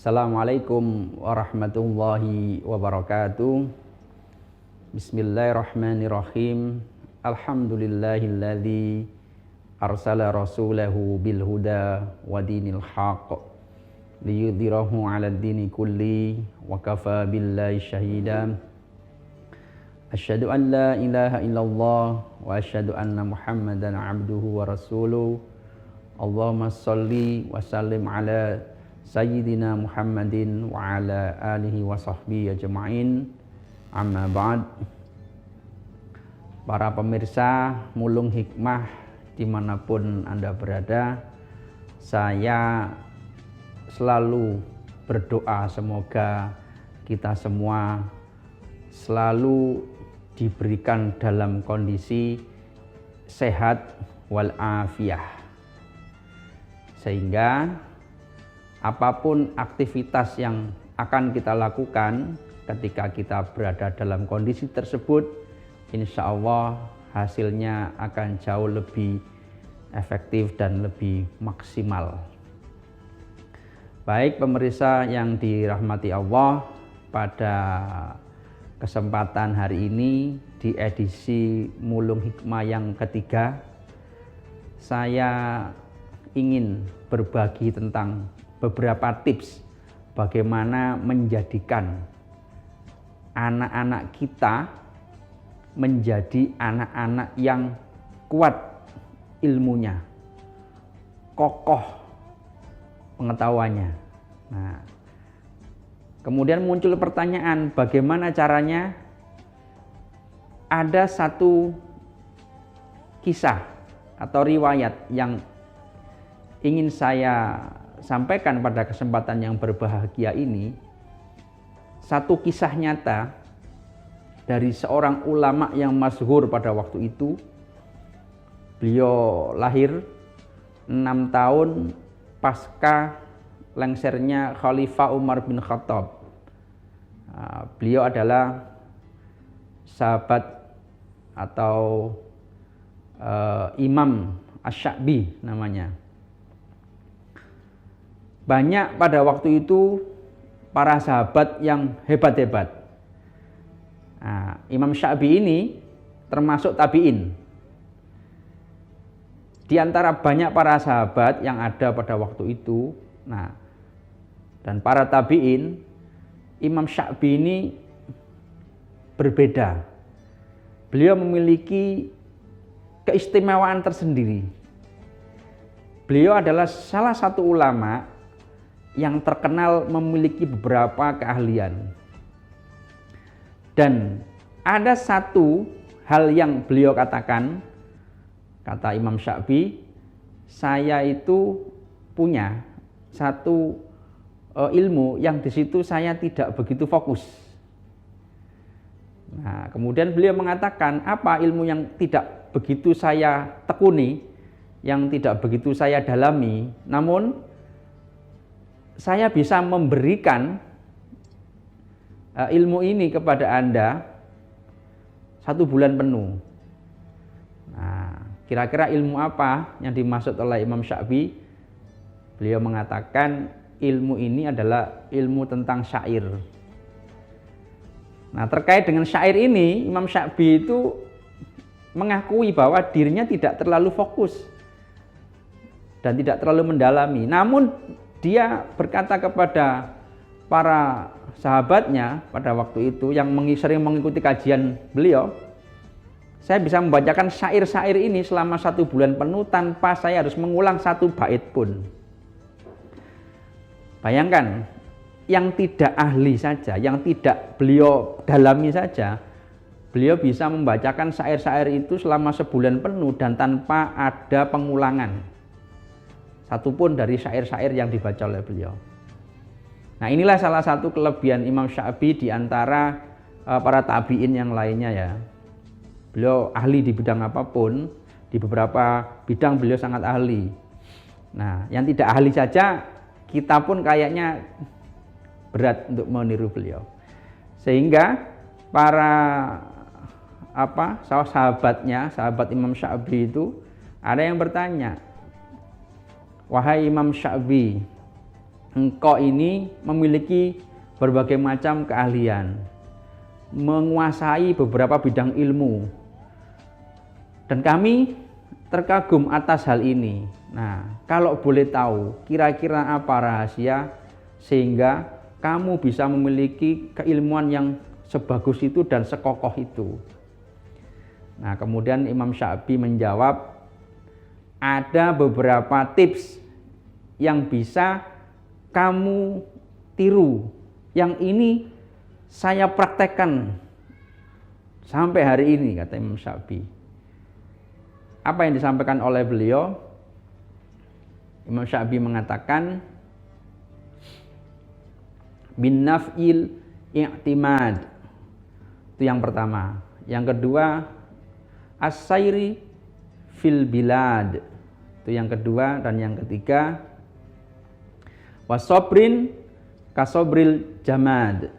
Assalamualaikum warahmatullahi wabarakatuh. Bismillahirrahmanirrahim. Alhamdulillahilladzi arsala rasulahu bil huda wa dinil haqq liyudhhirahu 'alad dini kulli wa kafa billahi syahida. Asyhadu an la ilaha illallah wa asyhadu anna Muhammadan 'abduhu wa rasuluh. Allahumma shalli wa sallim ala Sayyidina Muhammadin wa ala alihi wa sahbihi ajma'in. Amma ba'd. Para pemirsa Mulung Hikmah dimanapun Anda berada, saya selalu berdoa semoga kita semua selalu diberikan dalam kondisi sehat walafiah, sehingga apapun aktivitas yang akan kita lakukan ketika kita berada dalam kondisi tersebut, insya Allah hasilnya akan jauh lebih efektif dan lebih maksimal. Baik pemirsa yang dirahmati Allah, pada kesempatan hari ini di edisi Mulung Hikmah yang ketiga, saya ingin berbagi tentang beberapa tips bagaimana menjadikan anak-anak kita menjadi anak-anak yang kuat ilmunya, kokoh pengetahuannya. Nah, kemudian muncul pertanyaan, bagaimana caranya? Ada satu kisah atau riwayat yang ingin saya sampaikan pada kesempatan yang berbahagia ini. Satu kisah nyata dari seorang ulama yang masyhur pada waktu itu. Beliau lahir 6 tahun pasca lengsernya Khalifah Umar bin Khattab. Beliau adalah sahabat atau Imam Asy-Sya'bi namanya. Banyak pada waktu itu para sahabat yang hebat-hebat. Nah, Imam Sya'bi ini termasuk tabi'in. Di antara banyak para sahabat yang ada pada waktu itu, dan para tabi'in, Imam Sya'bi ini berbeda. Beliau memiliki keistimewaan tersendiri. Beliau adalah salah satu ulama yang terkenal memiliki beberapa keahlian. Dan ada satu hal yang beliau katakan, kata Imam Sya'bi, saya itu punya satu ilmu yang di situ saya tidak begitu fokus. Nah, kemudian beliau mengatakan, apa ilmu yang tidak begitu saya tekuni, yang tidak begitu saya dalami, namun saya bisa memberikan ilmu ini kepada Anda 1 bulan penuh. Nah, kira-kira ilmu apa yang dimaksud oleh Imam Sya'bi? Beliau mengatakan ilmu ini adalah ilmu tentang syair. Nah, terkait dengan syair ini, Imam Sya'bi itu mengakui bahwa dirinya tidak terlalu fokus dan tidak terlalu mendalami. Namun dia berkata kepada para sahabatnya pada waktu itu yang sering mengikuti kajian beliau, saya bisa membacakan syair-syair ini selama 1 bulan penuh tanpa saya harus mengulang 1 bait pun. Bayangkan, yang tidak ahli saja, yang tidak beliau dalami saja, beliau bisa membacakan syair-syair itu selama sebulan penuh dan tanpa ada pengulangan satupun dari syair-syair yang dibaca oleh beliau. Nah, inilah salah satu kelebihan Imam Sya'bi di antara para tabi'in yang lainnya ya. Beliau ahli di bidang apapun, di beberapa bidang beliau sangat ahli. Nah, yang tidak ahli saja kita pun kayaknya berat untuk meniru beliau. Sehingga para sahabatnya, sahabat Imam Sya'bi itu ada yang bertanya, wahai Imam Sya'bi, engkau ini memiliki berbagai macam keahlian, menguasai beberapa bidang ilmu, dan kami terkagum atas hal ini. Nah, kalau boleh tahu, kira-kira apa rahasia sehingga kamu bisa memiliki keilmuan yang sebagus itu dan sekokoh itu? Nah, kemudian Imam Sya'bi menjawab, ada beberapa tips yang bisa kamu tiru. Yang ini saya praktekkan sampai hari ini, kata Imam Sya'bi. Apa yang disampaikan oleh beliau? Imam Sya'bi mengatakan, bin naf'il i'timad. Itu yang pertama. Yang kedua, as-sairi fil bilad. Itu yang kedua. Dan yang ketiga, wasobrin kasobril jamad.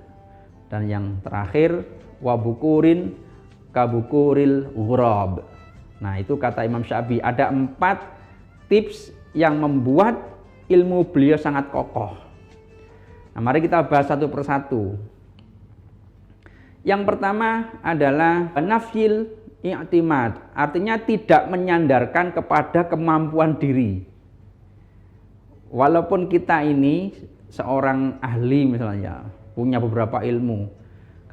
Dan yang terakhir, wabukurin kabukuril ghurab. Nah, itu kata Imam Sya'bi, ada 4 tips yang membuat ilmu beliau sangat kokoh. Nah, mari kita bahas satu persatu. Yang pertama adalah nafyil i'timad, artinya tidak menyandarkan kepada kemampuan diri. Walaupun kita ini seorang ahli misalnya, punya beberapa ilmu,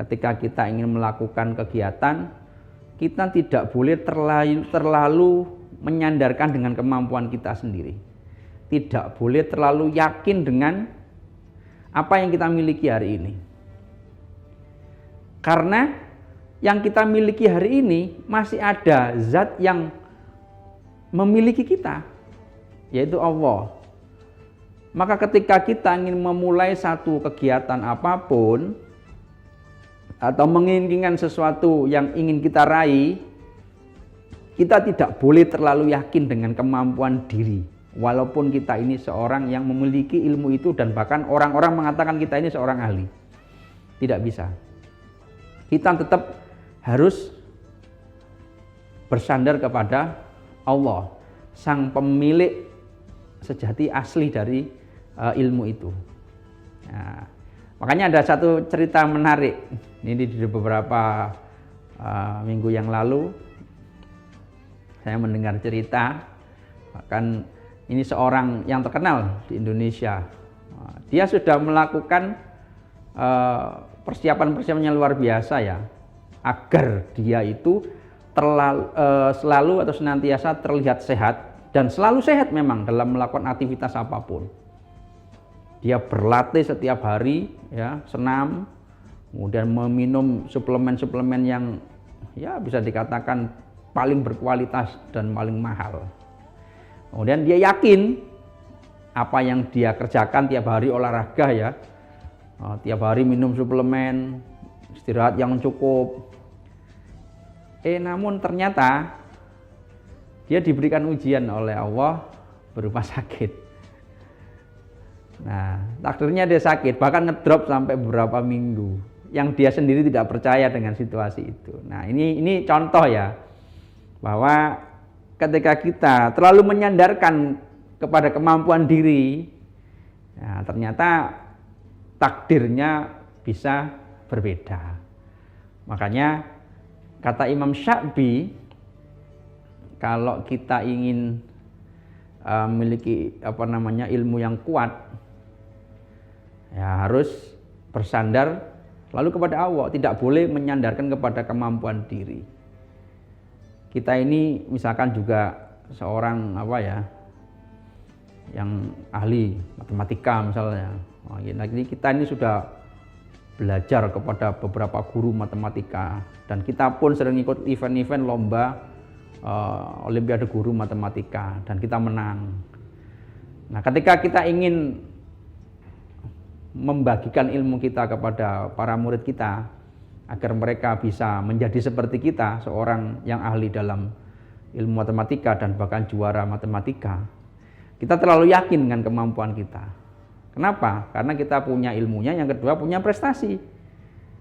ketika kita ingin melakukan kegiatan, kita tidak boleh terlalu menyandarkan dengan kemampuan kita sendiri. Tidak boleh terlalu yakin dengan apa yang kita miliki hari ini. Karena yang kita miliki hari ini masih ada zat yang memiliki kita, yaitu Allah. Maka ketika kita ingin memulai satu kegiatan apapun atau menginginkan sesuatu yang ingin kita raih, kita tidak boleh terlalu yakin dengan kemampuan diri. Walaupun kita ini seorang yang memiliki ilmu itu dan bahkan orang-orang mengatakan kita ini seorang ahli. Tidak bisa. Kita tetap harus bersandar kepada Allah, sang pemilik sejati asli dari ilmu itu. Nah, makanya ada satu cerita menarik. Ini di beberapa minggu yang lalu saya mendengar cerita, bahkan ini seorang yang terkenal di Indonesia. Dia sudah melakukan persiapan-persiapan yang luar biasa ya, agar dia itu selalu atau senantiasa terlihat sehat, dan selalu sehat memang dalam melakukan aktivitas apapun. Dia berlatih setiap hari ya, senam, kemudian meminum suplemen-suplemen yang ya bisa dikatakan paling berkualitas dan paling mahal. Kemudian dia yakin apa yang dia kerjakan tiap hari, olahraga ya, tiap hari minum suplemen, istirahat yang cukup. Namun ternyata dia diberikan ujian oleh Allah berupa sakit. Nah, takdirnya dia sakit, bahkan ngedrop sampai beberapa minggu, yang dia sendiri tidak percaya dengan situasi itu. Nah, ini contoh ya, bahwa ketika kita terlalu menyandarkan kepada kemampuan diri, nah, ternyata takdirnya bisa berbeda. Makanya kata Imam Sya'bi, kalau kita ingin memiliki ilmu yang kuat, ya harus bersandar lalu kepada Allah, tidak boleh menyandarkan kepada kemampuan diri. Kita ini misalkan juga seorang yang ahli matematika misalnya. Jadi kita ini sudah belajar kepada beberapa guru matematika, dan kita pun sering ikut event-event lomba olimpiade guru matematika, dan kita menang. Nah, ketika kita ingin membagikan ilmu kita kepada para murid kita agar mereka bisa menjadi seperti kita, seorang yang ahli dalam ilmu matematika dan bahkan juara matematika, kita terlalu yakin dengan kemampuan kita. Kenapa? Karena kita punya ilmunya, yang kedua punya prestasi.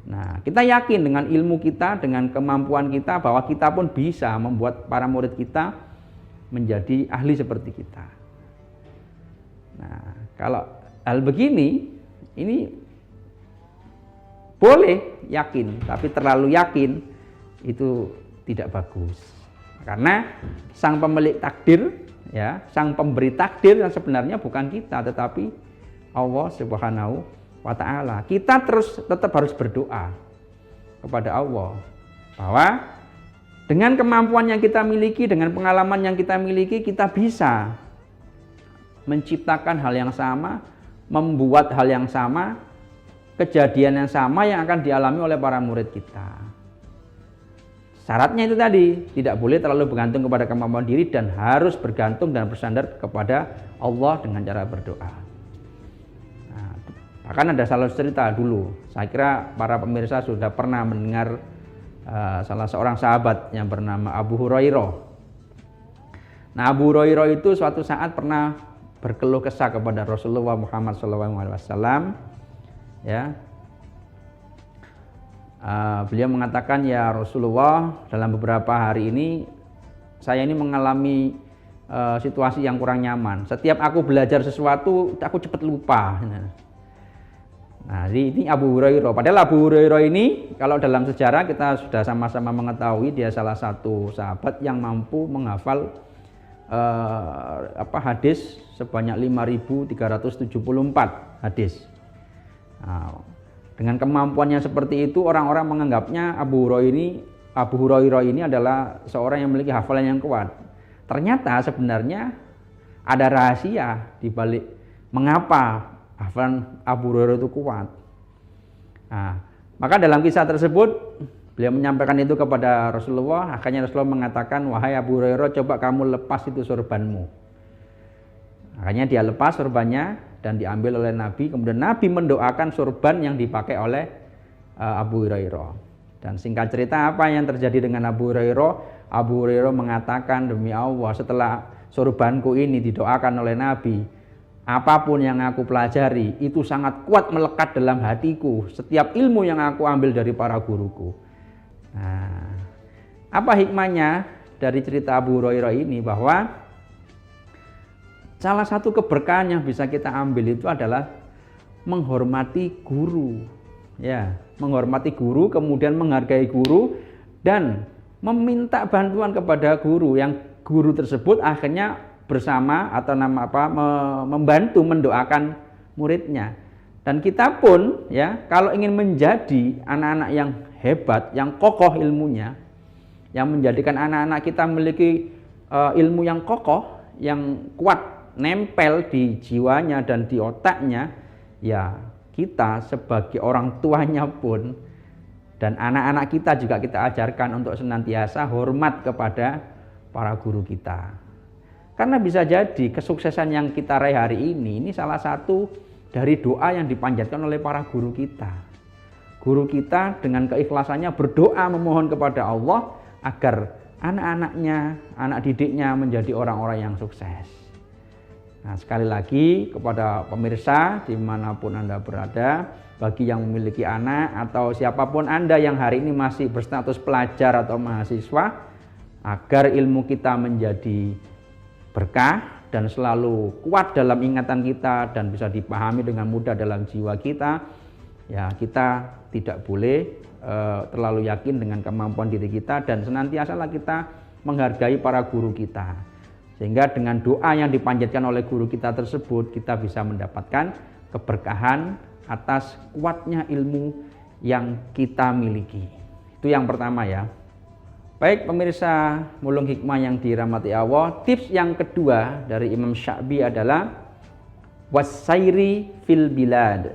Nah, kita yakin dengan ilmu kita, dengan kemampuan kita, bahwa kita pun bisa membuat para murid kita menjadi ahli seperti kita. Nah, kalau hal begini ini boleh yakin, tapi terlalu yakin itu tidak bagus. Karena sang pemilik takdir, ya, sang pemberi takdir yang sebenarnya bukan kita, tetapi Allah Subhanahu wa Ta'ala. Kita tetap harus berdoa kepada Allah bahwa dengan kemampuan yang kita miliki, dengan pengalaman yang kita miliki, kita bisa menciptakan hal yang sama, membuat hal yang sama, kejadian yang sama yang akan dialami oleh para murid kita. Syaratnya itu tadi, tidak boleh terlalu bergantung kepada kemampuan diri dan harus bergantung dan bersandar kepada Allah dengan cara berdoa. Nah, bahkan ada salah cerita dulu, saya kira para pemirsa sudah pernah mendengar salah seorang sahabat yang bernama Abu Hurairah. Nah, Abu Hurairah itu suatu saat pernah berkeluh kesah kepada Rasulullah Muhammad SAW, ya. Beliau mengatakan, ya Rasulullah, dalam beberapa hari ini saya ini mengalami situasi yang kurang nyaman. Setiap aku belajar sesuatu, aku cepat lupa. Nah, ini Abu Hurairah. Padahal Abu Hurairah ini, kalau dalam sejarah kita sudah sama-sama mengetahui, dia salah satu sahabat yang mampu menghafal hadis sebanyak 5.374 hadis. Nah, dengan kemampuannya seperti itu, orang-orang menganggapnya Abu Hurairah ini adalah seorang yang memiliki hafalan yang kuat. Ternyata sebenarnya ada rahasia di balik mengapa hafalan Abu Hurairah itu kuat. Nah, maka dalam kisah tersebut beliau menyampaikan itu kepada Rasulullah. Akhirnya Rasulullah mengatakan, wahai Abu Hurairah, coba kamu lepas itu sorbanmu. Akhirnya dia lepas sorbannya dan diambil oleh Nabi. Kemudian Nabi mendoakan sorban yang dipakai oleh Abu Hurairah. Dan singkat cerita, apa yang terjadi dengan Abu Hurairah? Abu Hurairah mengatakan, demi Allah, setelah sorbanku ini didoakan oleh Nabi, apapun yang aku pelajari itu sangat kuat melekat dalam hatiku. Setiap ilmu yang aku ambil dari para guruku. Nah, apa hikmahnya dari cerita Abu Hurairah ini? Bahwa salah satu keberkahan yang bisa kita ambil itu adalah menghormati guru. Ya, menghormati guru, kemudian menghargai guru dan meminta bantuan kepada guru, yang guru tersebut akhirnya bersama atau membantu mendoakan muridnya. Dan kita pun, ya, kalau ingin menjadi anak-anak yang hebat, yang kokoh ilmunya, yang menjadikan anak-anak kita memiliki ilmu yang kokoh, yang kuat, nempel di jiwanya dan di otaknya, ya kita sebagai orang tuanya pun dan anak-anak kita juga kita ajarkan untuk senantiasa hormat kepada para guru kita. Karena bisa jadi kesuksesan yang kita raih hari ini salah satu dari doa yang dipanjatkan oleh para guru kita. Guru kita dengan keikhlasannya berdoa memohon kepada Allah agar anak-anaknya, anak didiknya menjadi orang-orang yang sukses. Nah, sekali lagi kepada pemirsa dimanapun Anda berada, bagi yang memiliki anak atau siapapun Anda yang hari ini masih berstatus pelajar atau mahasiswa, agar ilmu kita menjadi berkah dan selalu kuat dalam ingatan kita dan bisa dipahami dengan mudah dalam jiwa kita, ya kita tidak boleh terlalu yakin dengan kemampuan diri kita dan senantiasalah kita menghargai para guru kita. Sehingga dengan doa yang dipanjatkan oleh guru kita tersebut, kita bisa mendapatkan keberkahan atas kuatnya ilmu yang kita miliki. Itu yang pertama, ya. Baik pemirsa Mulung Hikmah yang dirahmati Allah, tips yang kedua dari Imam Sya'bi adalah wasairi fil bilad.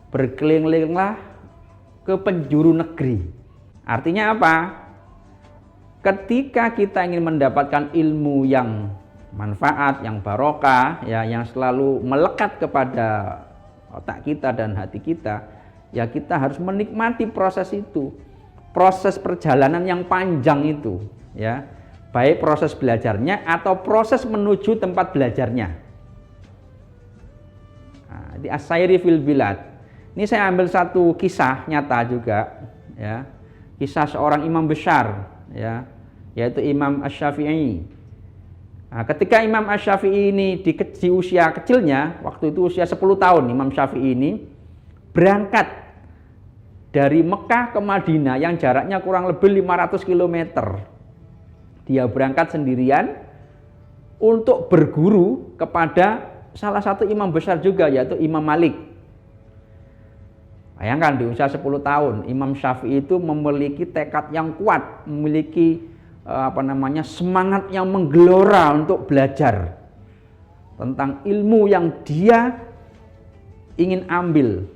Berkeliling-kelilinglah ke penjuru negeri. Artinya apa? Ketika kita ingin mendapatkan ilmu yang manfaat, yang barokah, ya, yang selalu melekat kepada otak kita dan hati kita, ya kita harus menikmati proses itu, proses perjalanan yang panjang itu, ya, baik proses belajarnya atau proses menuju tempat belajarnya. Nah, di As-Sairi fil Bilad, ini saya ambil satu kisah nyata juga, ya, kisah seorang imam besar, ya, yaitu Imam Asy-Syafi'i. Nah, ketika Imam Asy-Syafi'i ini di usia kecilnya, waktu itu usia 10 tahun, Imam Syafi'i ini berangkat dari Mekah ke Madinah yang jaraknya kurang lebih 500 km. Dia berangkat sendirian untuk berguru kepada salah satu imam besar juga, yaitu Imam Malik. Bayangkan di usia 10 tahun, Imam Syafi'i itu memiliki tekad yang kuat, memiliki semangat yang menggelora untuk belajar tentang ilmu yang dia ingin ambil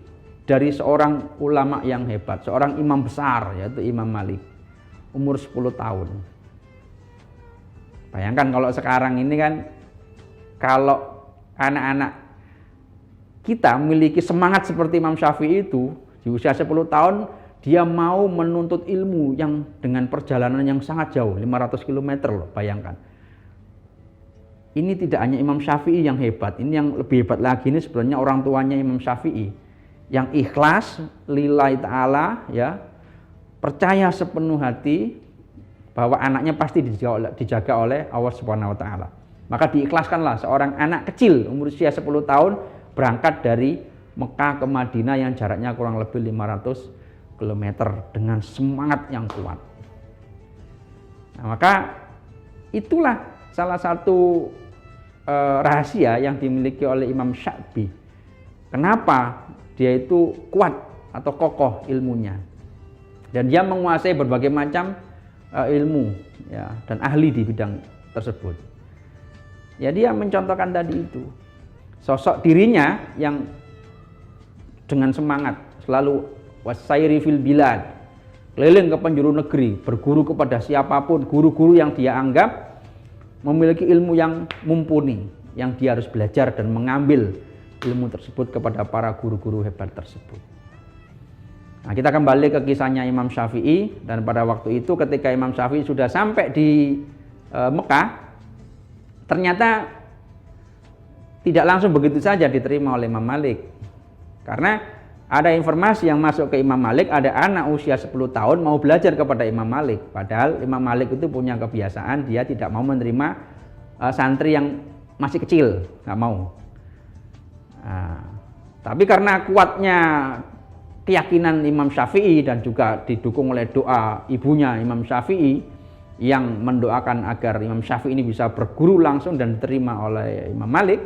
dari seorang ulama yang hebat, seorang imam besar, yaitu Imam Malik, umur 10 tahun. Bayangkan kalau sekarang ini kan, kalau anak-anak kita memiliki semangat seperti Imam Syafi'i itu, di usia 10 tahun dia mau menuntut ilmu yang dengan perjalanan yang sangat jauh, 500 km loh, bayangkan. Ini tidak hanya Imam Syafi'i yang hebat, ini yang lebih hebat lagi ini sebenarnya orang tuanya Imam Syafi'i yang ikhlas lillahi ta'ala, ya, percaya sepenuh hati bahwa anaknya pasti dijaga oleh Allah Subhanahu wa taala. Maka diikhlaskanlah seorang anak kecil umur usia 10 tahun berangkat dari Mekah ke Madinah yang jaraknya kurang lebih 500 km dengan semangat yang kuat. Nah, maka itulah salah satu rahasia yang dimiliki oleh Imam Syafi'i. Kenapa dia itu kuat atau kokoh ilmunya, dan dia menguasai berbagai macam ilmu, ya, dan ahli di bidang tersebut. Ya, dia mencontohkan tadi itu sosok dirinya yang dengan semangat selalu wasairi fil bilad, keliling ke penjuru negeri, berguru kepada siapapun, guru-guru yang dia anggap memiliki ilmu yang mumpuni, yang dia harus belajar dan mengambil ilmu tersebut kepada para guru-guru hebat tersebut. Nah, kita kembali ke kisahnya Imam Syafi'i, dan pada waktu itu ketika Imam Syafi'i sudah sampai di Mekah, ternyata tidak langsung begitu saja diterima oleh Imam Malik. Karena ada informasi yang masuk ke Imam Malik, ada anak usia 10 tahun mau belajar kepada Imam Malik. Padahal Imam Malik itu punya kebiasaan, dia tidak mau menerima santri yang masih kecil, nggak mau. Nah, tapi karena kuatnya keyakinan Imam Syafi'i dan juga didukung oleh doa ibunya Imam Syafi'i yang mendoakan agar Imam Syafi'i ini bisa berguru langsung dan diterima oleh Imam Malik,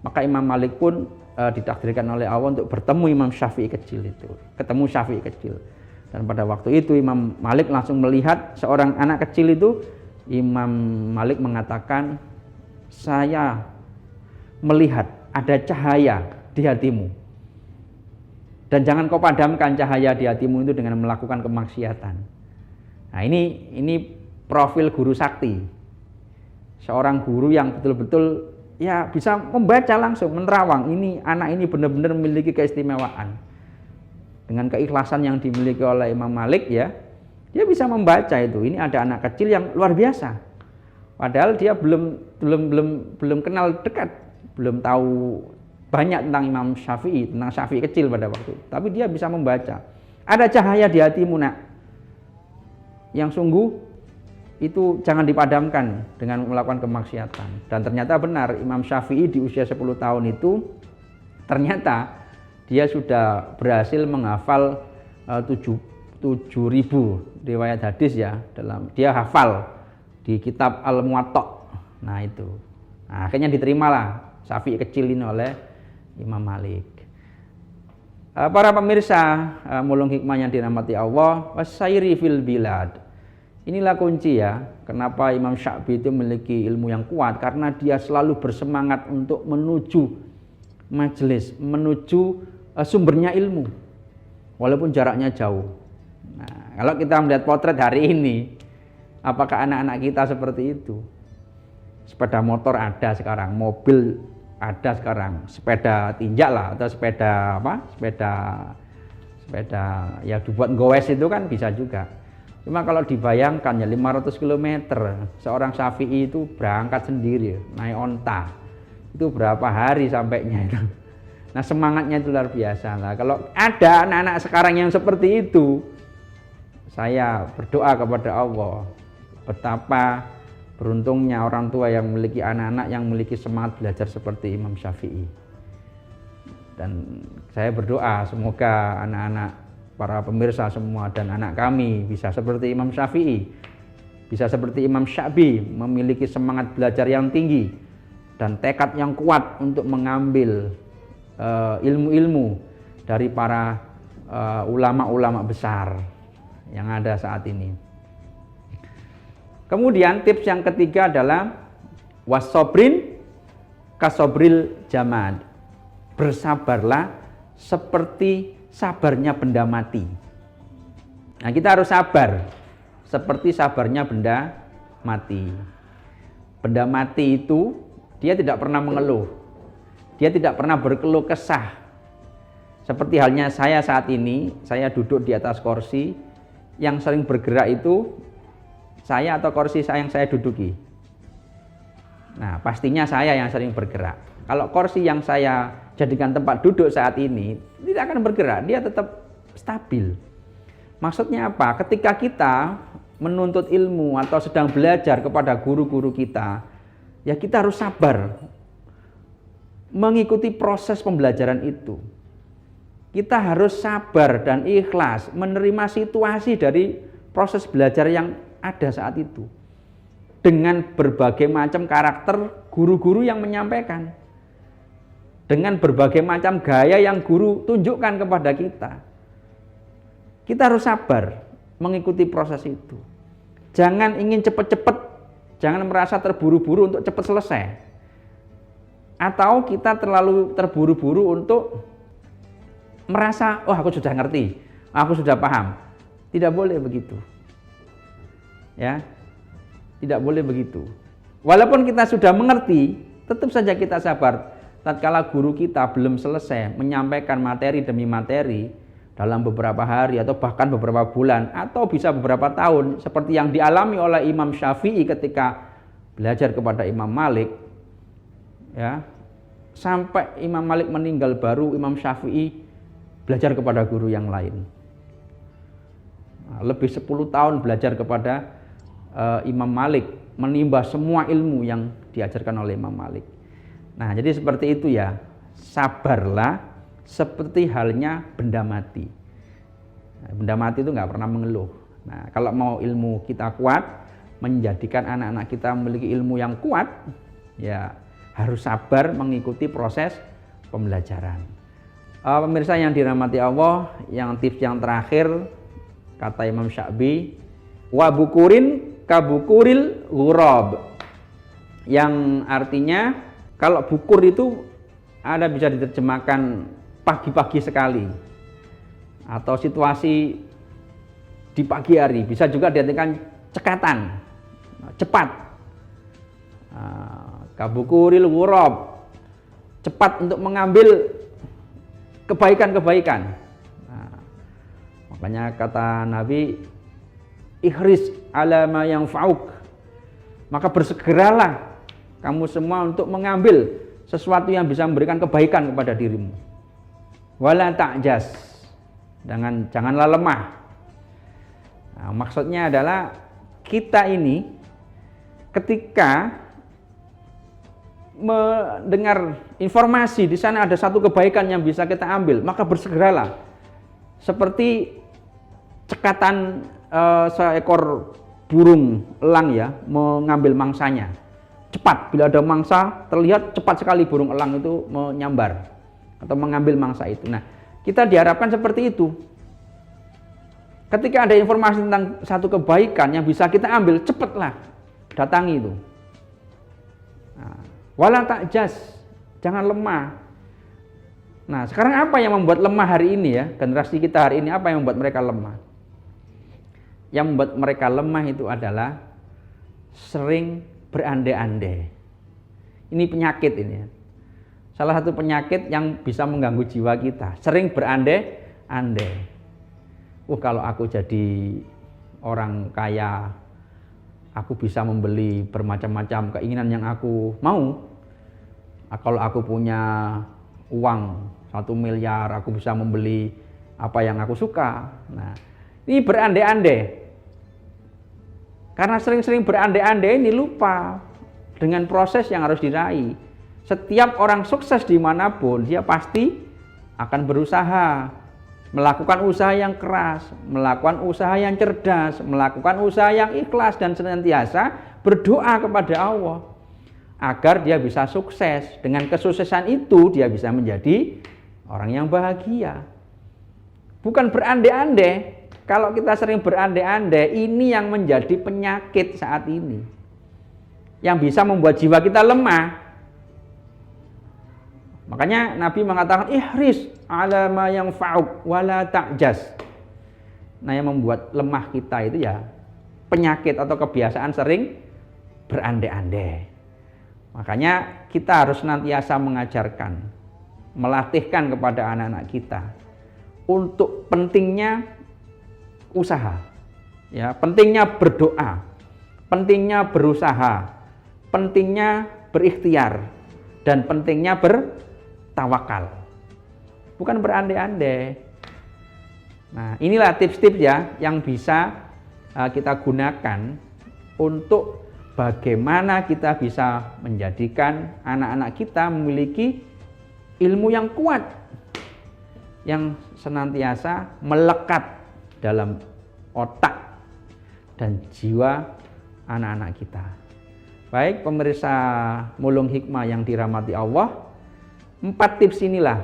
maka Imam Malik pun ditakdirkan oleh Allah untuk bertemu Imam Syafi'i kecil itu, ketemu Syafi'i kecil. Dan pada waktu itu Imam Malik langsung melihat seorang anak kecil itu. Imam Malik mengatakan, saya melihat ada cahaya di hatimu, dan jangan kau padamkan cahaya di hatimu itu dengan melakukan kemaksiatan. Nah, ini profil guru sakti, seorang guru yang betul-betul ya bisa membaca langsung, menerawang ini anak ini benar-benar memiliki keistimewaan. Dengan keikhlasan yang dimiliki oleh Imam Malik, ya, dia bisa membaca itu. Ini ada anak kecil yang luar biasa. Padahal dia belum kenal dekat, belum tahu banyak tentang Imam Syafi'i, tentang Syafi'i kecil pada waktu itu. Tapi dia bisa membaca. Ada cahaya di hatimu, nak, yang sungguh itu jangan dipadamkan dengan melakukan kemaksiatan. Dan ternyata benar, Imam Syafi'i di usia 10 tahun itu ternyata dia sudah berhasil menghafal 7.000 riwayat hadis, ya, dia hafal di kitab Al-Muwatta. Nah, itu. Nah, akhirnya diterimalah Syafi'i kecil ini oleh Imam Malik. Para pemirsa Mulung Hikmah yang dirahmati Allah, wasairi fil bilad. Inilah kunci, ya, kenapa Imam Syafi'i itu memiliki ilmu yang kuat, karena dia selalu bersemangat untuk menuju majelis, menuju sumbernya ilmu, walaupun jaraknya jauh. Nah, kalau kita melihat potret hari ini, apakah anak-anak kita seperti itu? Sepeda motor ada sekarang, mobil ada sekarang, sepeda tinjak lah, atau sepeda ya dibuat gowes itu kan bisa juga. Cuma kalau dibayangkan, ya, 500 km seorang Syafi'i itu berangkat sendiri naik onta, itu berapa hari sampainya itu. Nah, semangatnya itu luar biasa. Nah, kalau ada anak-anak sekarang yang seperti itu, saya berdoa kepada Allah betapa Beruntungnya orang tua yang memiliki anak-anak yang memiliki semangat belajar seperti Imam Syafi'i. Dan saya berdoa semoga anak-anak para pemirsa semua dan anak kami bisa seperti Imam Syafi'i, bisa seperti Imam Sya'bi, memiliki semangat belajar yang tinggi dan tekad yang kuat untuk mengambil ilmu-ilmu dari para ulama-ulama besar yang ada saat ini. Kemudian tips yang ketiga adalah wasobrin kasobril jamad. Bersabarlah seperti sabarnya benda mati. Nah, kita harus sabar seperti sabarnya benda mati. Benda mati itu dia tidak pernah mengeluh. Dia tidak pernah berkeluh kesah. Seperti halnya saya saat ini, saya duduk di atas kursi, yang sering bergerak itu saya atau kursi yang saya duduki. Nah, pastinya saya yang sering bergerak. Kalau kursi yang saya jadikan tempat duduk saat ini tidak akan bergerak, dia tetap stabil. Maksudnya apa? Ketika kita menuntut ilmu atau sedang belajar kepada guru-guru kita, ya kita harus sabar mengikuti proses pembelajaran itu. Kita harus sabar dan ikhlas menerima situasi dari proses belajar yang ada saat itu. Dengan berbagai macam karakter guru-guru yang menyampaikan. Dengan berbagai macam gaya yang guru tunjukkan kepada kita. Kita harus sabar mengikuti proses itu. Jangan ingin cepat-cepat, jangan merasa terburu-buru untuk cepat selesai. Atau kita terlalu terburu-buru untuk merasa, oh aku sudah ngerti, aku sudah paham. Tidak boleh begitu. Ya, tidak boleh begitu. Walaupun kita sudah mengerti, tetap saja kita sabar. Tatkala guru kita belum selesai menyampaikan materi demi materi dalam beberapa hari atau bahkan beberapa bulan atau bisa beberapa tahun seperti yang dialami oleh Imam Syafi'i ketika belajar kepada Imam Malik, ya, sampai Imam Malik meninggal baru Imam Syafi'i belajar kepada guru yang lain. Nah, lebih 10 tahun belajar kepada Imam Malik, menimba semua ilmu yang diajarkan oleh Imam Malik. Nah, jadi seperti itu ya, sabarlah seperti halnya benda mati. Nah, benda mati itu nggak pernah mengeluh. Nah, kalau mau ilmu kita kuat, menjadikan anak-anak kita memiliki ilmu yang kuat, ya harus sabar mengikuti proses pembelajaran. Pemirsa yang dirahmati Allah, yang tips yang terakhir, kata Imam Sya'bi, wa bukurin kabukuril ghurab, yang artinya kalau bukur itu ada bisa diterjemahkan pagi-pagi sekali atau situasi di pagi hari, bisa juga diartikan cekatan, cepat. Kabukuril ghurab, cepat untuk mengambil kebaikan-kebaikan. Nah, makanya kata Nabi, ihris ala ma yanfa'uk, maka bersegeralah kamu semua untuk mengambil sesuatu yang bisa memberikan kebaikan kepada dirimu. Wala ta'jas, janganlah lemah. Nah, maksudnya adalah kita ini ketika mendengar informasi di sana ada satu kebaikan yang bisa kita ambil, maka bersegeralah. Seperti cekatan seekor burung elang ya, mengambil mangsanya. Cepat, bila ada mangsa terlihat cepat sekali burung elang itu menyambar atau mengambil mangsa itu. Nah, kita diharapkan seperti itu. Ketika ada informasi tentang satu kebaikan yang bisa kita ambil, cepatlah datangi itu. Nah, wala ta'jas, jangan lemah. Nah, sekarang apa yang membuat lemah hari ini ya? Generasi kita hari ini apa yang membuat mereka lemah? Yang membuat mereka lemah itu adalah sering berandai-andai. Ini penyakit ini. Salah satu penyakit yang bisa mengganggu jiwa kita. Sering berandai-andai. Kalau aku jadi orang kaya, aku bisa membeli bermacam-macam keinginan yang aku mau. Kalau aku punya uang 1 miliar, aku bisa membeli apa yang aku suka. Nah, ini berandai-andai. Karena sering-sering berandai-andai ini lupa dengan proses yang harus diraih. Setiap orang sukses dimanapun, dia pasti akan berusaha, melakukan usaha yang keras, melakukan usaha yang cerdas, melakukan usaha yang ikhlas, dan senantiasa berdoa kepada Allah agar dia bisa sukses. Dengan kesuksesan itu dia bisa menjadi orang yang bahagia. Bukan berandai-andai. Kalau kita sering berandai-andai, ini yang menjadi penyakit saat ini, yang bisa membuat jiwa kita lemah. Makanya Nabi mengatakan ihris ala ma yanfa'uk wala ta'jas. Nah, yang membuat lemah kita itu ya penyakit atau kebiasaan sering berandai-andai. Makanya kita harus senantiasa mengajarkan, melatihkan kepada anak-anak kita untuk pentingnya usaha, ya, pentingnya berdoa, pentingnya berusaha, pentingnya berikhtiar, dan pentingnya bertawakal. Bukan berandai-andai. Nah, inilah tips-tips ya yang bisa kita gunakan untuk bagaimana kita bisa menjadikan anak-anak kita memiliki ilmu yang kuat, yang senantiasa melekat dalam otak dan jiwa anak-anak kita. Baik pemirsa Mulung Hikmah yang dirahmati Allah, 4 tips inilah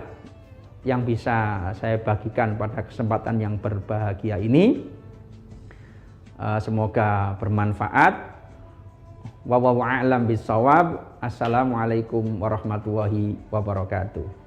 yang bisa saya bagikan pada kesempatan yang berbahagia ini. Semoga bermanfaat. Wallahu a'lam bishawab. Assalamualaikum warahmatullahi wabarakatuh.